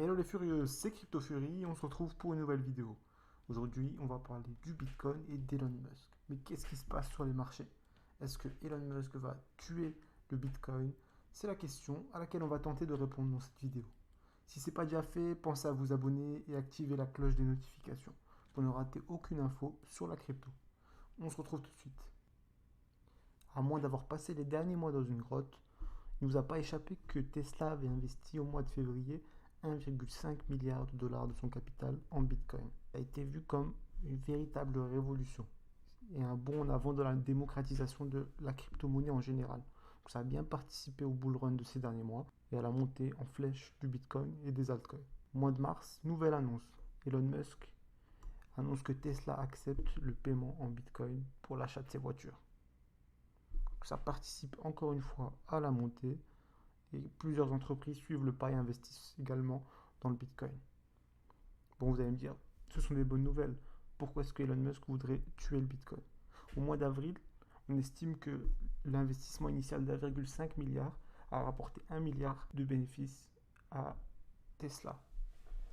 Hello les furieux, c'est Crypto Fury et on se retrouve pour une nouvelle vidéo. Aujourd'hui, on va parler du Bitcoin et d'Elon Musk. Mais qu'est-ce qui se passe sur les marchés? Est-ce que Elon Musk va tuer le Bitcoin? C'est la question à laquelle on va tenter de répondre dans cette vidéo. Si ce n'est pas déjà fait, pensez à vous abonner et activer la cloche des notifications pour ne rater aucune info sur la crypto. On se retrouve tout de suite. À moins d'avoir passé les derniers mois dans une grotte, il ne vous a pas échappé que Tesla avait investi au mois de février 1,5 milliard de dollars de son capital en Bitcoin. Ça a été vu comme une véritable révolution et un bond en avant dans la démocratisation de la crypto-monnaie en général. Donc ça a bien participé au bull run de ces derniers mois et à la montée en flèche du Bitcoin et des altcoins. Au mois de mars, nouvelle annonce. Elon Musk annonce que Tesla accepte le paiement en Bitcoin pour l'achat de ses voitures. Donc ça participe encore une fois à la montée et plusieurs entreprises suivent le pas et investissent également dans le Bitcoin. Bon, vous allez me dire, ce sont des bonnes nouvelles. Pourquoi est-ce que Elon Musk voudrait tuer le Bitcoin? Au mois d'avril, on estime que l'investissement initial d'1,5 milliard a rapporté 1 milliard de bénéfices à Tesla.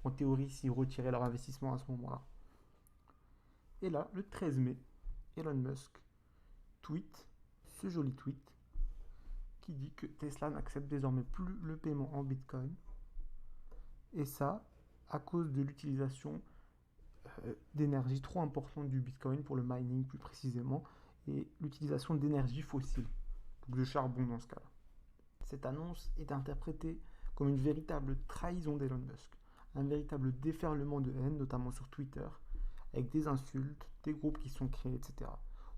En théorie, s'ils retiraient leur investissement à ce moment-là. Et là, le 13 mai, Elon Musk tweet ce joli tweet qui dit que Tesla n'accepte désormais plus le paiement en Bitcoin. Et ça, à cause de l'utilisation d'énergie trop importante du Bitcoin pour le mining plus précisément, et l'utilisation d'énergie fossile, donc de charbon dans ce cas-là. Cette annonce est interprétée comme une véritable trahison d'Elon Musk, un véritable déferlement de haine, notamment sur Twitter, avec des insultes, des groupes qui sont créés, etc.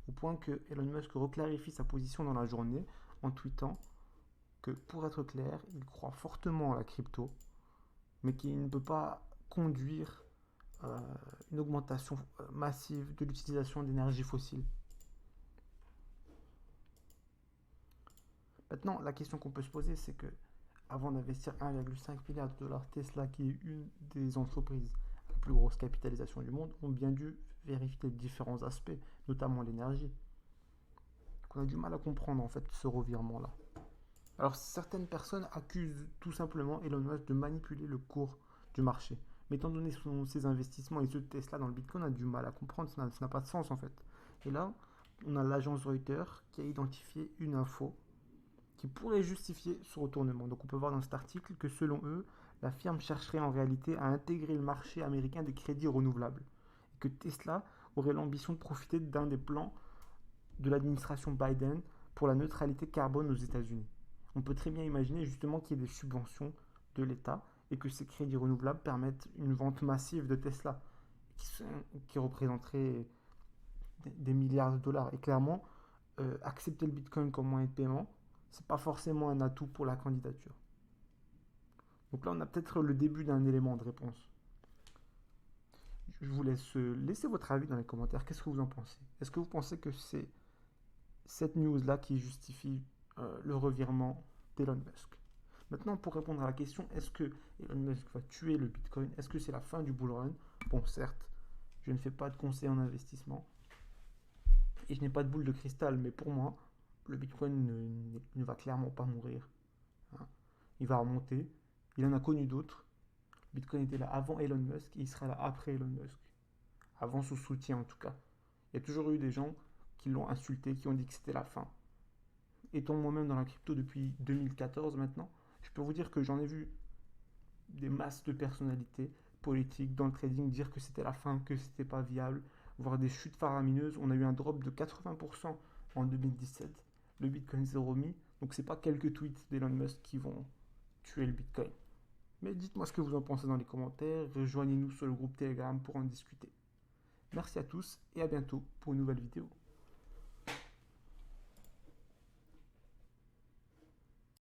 Au point que Elon Musk reclarifie sa position dans la journée en tweetant que, pour être clair, il croit fortement à la crypto, mais qu'il ne peut pas conduire une augmentation massive de l'utilisation d'énergie fossile. Maintenant, la question qu'on peut se poser, c'est que avant d'investir 1,5 milliard de dollars, Tesla, qui est une des entreprises à la plus grosse capitalisation du monde, ont bien dû vérifier différents aspects, notamment l'énergie. On a du mal à comprendre en fait ce revirement-là. Alors certaines personnes accusent tout simplement Elon Musk de manipuler le cours du marché. Mais étant donné ses investissements et ceux de Tesla dans le Bitcoin, on a du mal à comprendre, ça n'a pas de sens en fait. Et là, on a l'agence Reuters qui a identifié une info qui pourrait justifier ce retournement. Donc on peut voir dans cet article que selon eux, la firme chercherait en réalité à intégrer le marché américain des crédits renouvelables. Et que Tesla aurait l'ambition de profiter d'un des plans de l'administration Biden pour la neutralité carbone aux États-Unis. On peut très bien imaginer justement qu'il y ait des subventions de l'État et que ces crédits renouvelables permettent une vente massive de Tesla qui représenterait des milliards de dollars. Et clairement, accepter le Bitcoin comme moyen de paiement, c'est pas forcément un atout pour la candidature. Donc là, on a peut-être le début d'un élément de réponse. Je vous laisse laisser votre avis dans les commentaires. Qu'est-ce que vous en pensez? Est-ce que vous pensez que c'est cette news-là qui justifie le revirement d'Elon Musk? Maintenant, pour répondre à la question, est-ce que Elon Musk va tuer le Bitcoin? Est-ce que c'est la fin du bull run? Bon, certes, je ne fais pas de conseil en investissement et je n'ai pas de boule de cristal, mais pour moi, le Bitcoin ne va clairement pas mourir. Hein. Il va remonter. Il en a connu d'autres. Bitcoin était là avant Elon Musk et il sera là après Elon Musk. Avant son soutien en tout cas. Il y a toujours eu des gens qui l'ont insulté, qui ont dit que c'était la fin. Étant moi-même dans la crypto depuis 2014 maintenant, je peux vous dire que j'en ai vu des masses de personnalités politiques dans le trading dire que c'était la fin, que c'était pas viable, voire des chutes faramineuses. On a eu un drop de 80% en 2017. Le Bitcoin s'est remis. Donc c'est pas quelques tweets d'Elon Musk qui vont tuer le Bitcoin. Mais dites-moi ce que vous en pensez dans les commentaires. Rejoignez-nous sur le groupe Telegram pour en discuter. Merci à tous et à bientôt pour une nouvelle vidéo.